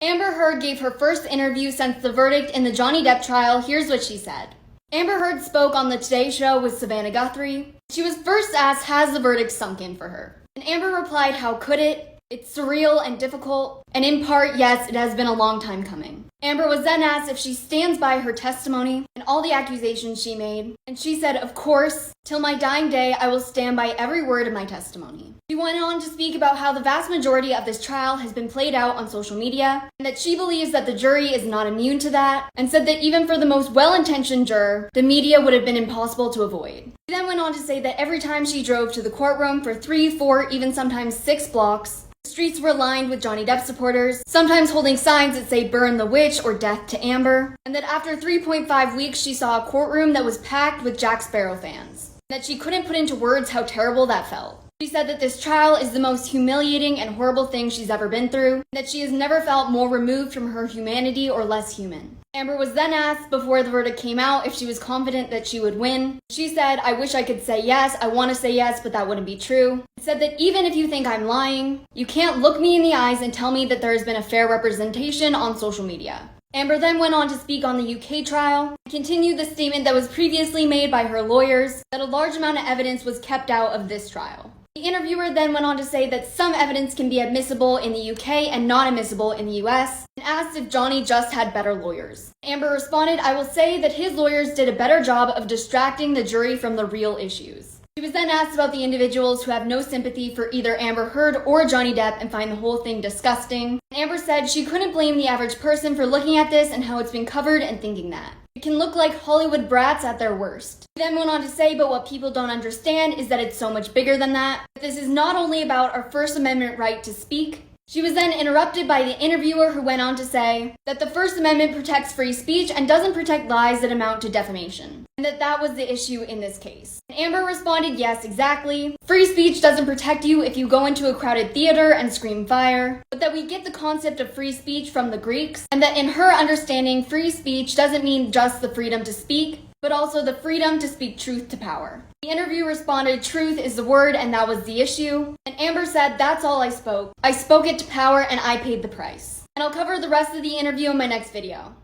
Amber Heard gave her first interview since the verdict in the Johnny Depp trial. Here's what she said. Amber Heard spoke on the Today Show with Savannah Guthrie. She was first asked, has the verdict sunk in for her? And Amber replied, how could it? It's surreal and difficult, and in part, yes, it has been a long time coming. Amber was then asked if she stands by her testimony and all the accusations she made, and she said, of course, till my dying day, I will stand by every word of my testimony. She went on to speak about how the vast majority of this trial has been played out on social media, and that she believes that the jury is not immune to that, and said that even for the most well-intentioned juror, the media would have been impossible to avoid. She then went on to say that every time she drove to the courtroom for 3, 4, even sometimes 6 blocks, the streets were lined with Johnny Depp supporters, sometimes holding signs that say burn the witch or death to Amber, and that after 3.5 weeks she saw a courtroom that was packed with Jack Sparrow fans, and that she couldn't put into words how terrible that felt. She said that this trial is the most humiliating and horrible thing she's ever been through, and that she has never felt more removed from her humanity or less human. Amber was then asked before the verdict came out if she was confident that she would win. She said, I wish I could say yes, I want to say yes, but that wouldn't be true. She said that even if you think I'm lying, you can't look me in the eyes and tell me that there has been a fair representation on social media. Amber then went on to speak on the UK trial and continued the statement that was previously made by her lawyers that a large amount of evidence was kept out of this trial. The interviewer then went on to say that some evidence can be admissible in the UK and not admissible in the US, and asked if Johnny just had better lawyers. Amber responded, I will say that his lawyers did a better job of distracting the jury from the real issues. She was then asked about the individuals who have no sympathy for either Amber Heard or Johnny Depp and find the whole thing disgusting. And Amber said she couldn't blame the average person for looking at this and how it's been covered and thinking that. It can look like Hollywood brats at their worst. She then went on to say, but what people don't understand is that it's so much bigger than that. That this is not only about our First Amendment right to speak. She was then interrupted by the interviewer who went on to say that the First Amendment protects free speech and doesn't protect lies that amount to defamation, and that was the issue in this case. And Amber responded, yes, exactly. Free speech doesn't protect you if you go into a crowded theater and scream fire, but that we get the concept of free speech from the Greeks, and that in her understanding, free speech doesn't mean just the freedom to speak, but also the freedom to speak truth to power. The interview responded, truth is the word, and that was the issue. And Amber said, that's all I spoke. I spoke it to power, and I paid the price. And I'll cover the rest of the interview in my next video.